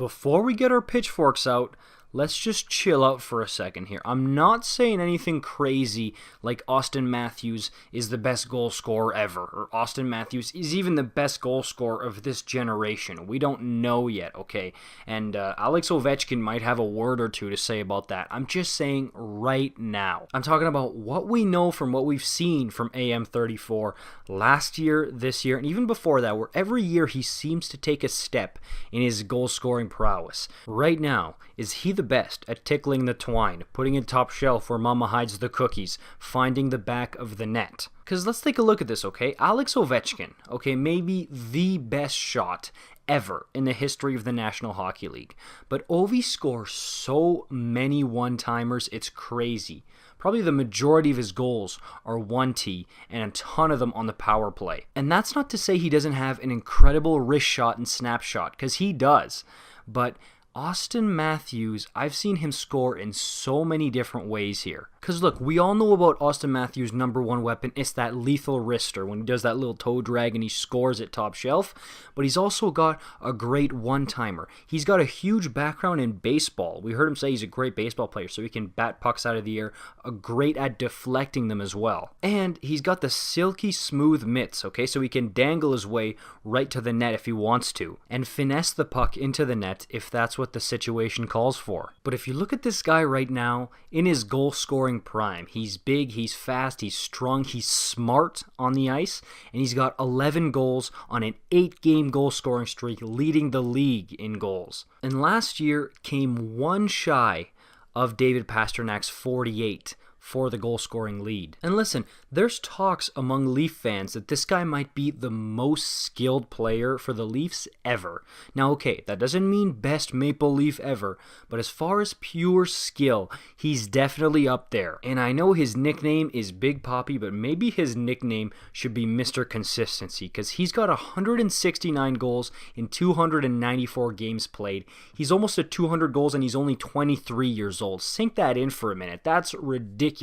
before we get our pitchforks out, let's just chill out for a second here. I'm not saying anything crazy like Auston Matthews is the best goal scorer ever, or Auston Matthews is even the best goal scorer of this generation. We don't know yet, okay? And Alex Ovechkin might have a word or two to say about that. I'm just saying right now. I'm talking about what we know from what we've seen from AM34 last year, this year, and even before that, where every year he seems to take a step in his goal scoring prowess. Right now, is he the best at tickling the twine, putting it top shelf where mama hides the cookies, finding the back of the net? Because let's take a look at this, okay? Alex Ovechkin, okay, maybe the best shot ever in the history of the National Hockey League. But Ovi scores so many one-timers, it's crazy. Probably the majority of his goals are 1T and a ton of them on the power play. And that's not to say he doesn't have an incredible wrist shot and snapshot, because he does. But Auston Matthews, I've seen him score in so many different ways here. Because look, we all know about Auston Matthews' #1 weapon. It's that lethal wrister when he does that little toe drag and he scores it top shelf. But he's also got a great one-timer. He's got a huge background in baseball. We heard him say he's a great baseball player, so he can bat pucks out of the air, great at deflecting them as well. And he's got the silky smooth mitts, okay? So he can dangle his way right to the net if he wants to, and finesse the puck into the net if that's what the situation calls for. But if you look at this guy right now, in his goal-scoring prime, he's big, he's fast, he's strong, he's smart on the ice, and he's got 11 goals on an 8-game goal-scoring streak, leading the league in goals. And last year came one shy of David Pasternak's 48 for the goal-scoring lead. And listen, there's talks among Leaf fans that this guy might be the most skilled player for the Leafs ever. Now, okay, that doesn't mean best Maple Leaf ever, but as far as pure skill, he's definitely up there. And I know his nickname is Big Papi, but maybe his nickname should be Mr. Consistency, because he's got 169 goals in 294 games played. He's almost at 200 goals, and he's only 23 years old. Sink that in for a minute. That's ridiculous.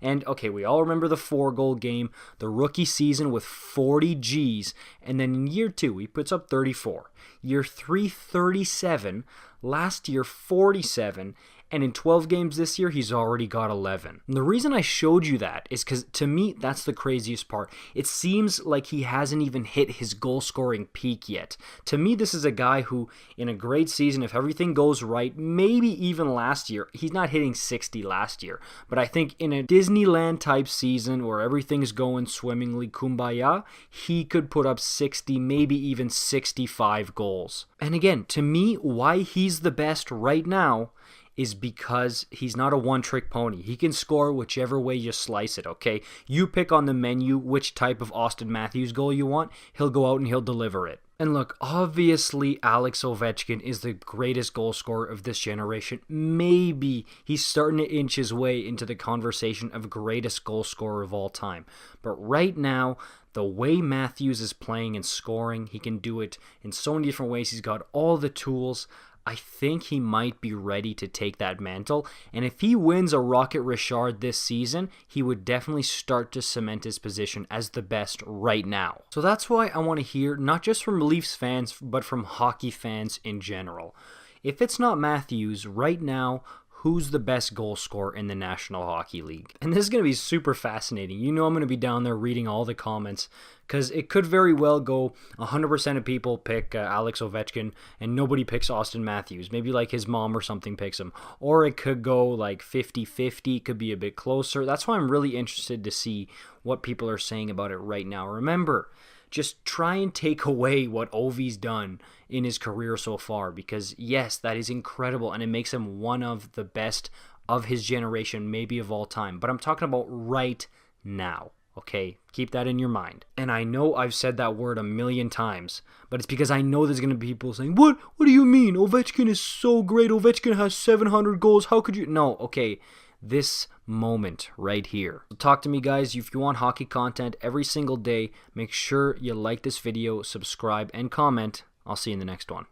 And okay, we all remember the 4-goal game, the rookie season with 40 Gs, and then in year 2 he puts up 34. Year 3, 37. Last year, 47. And in 12 games this year, he's already got 11. And the reason I showed you that is because, to me, that's the craziest part. It seems like he hasn't even hit his goal-scoring peak yet. To me, this is a guy who, in a great season, if everything goes right, maybe even last year, he's not hitting 60 last year, but I think in a Disneyland-type season where everything's going swimmingly kumbaya, he could put up 60, maybe even 65 goals. And again, to me, why he's the best right now is because he's not a one-trick pony. He can score whichever way you slice it, okay? You pick on the menu which type of Auston Matthews goal you want, he'll go out and he'll deliver it. And look, obviously Alex Ovechkin is the greatest goal scorer of this generation. Maybe he's starting to inch his way into the conversation of greatest goal scorer of all time. But right now, the way Matthews is playing and scoring, he can do it in so many different ways. He's got all the tools. I think he might be ready to take that mantle, and if he wins a Rocket Richard this season, he would definitely start to cement his position as the best right now. So that's why I want to hear, not just from Leafs fans, but from hockey fans in general. If it's not Matthews, right now, who's the best goal scorer in the National Hockey League? And this is going to be super fascinating. You know I'm going to be down there reading all the comments, because it could very well go 100% of people pick Alex Ovechkin and nobody picks Auston Matthews. Maybe like his mom or something picks him. Or it could go like 50-50, could be a bit closer. That's why I'm really interested to see what people are saying about it right now. Remember, just try and take away what Ovi's done in his career so far, because yes, that is incredible and it makes him one of the best of his generation, maybe of all time. But I'm talking about right now. Okay, keep that in your mind. And I know I've said that word a million times, but it's because I know there's going to be people saying, What do you mean? Ovechkin is so great. Ovechkin has 700 goals. How could you? No, okay, this moment right here. So talk to me, guys. If you want hockey content every single day, make sure you like this video, subscribe, and comment. I'll see you in the next one.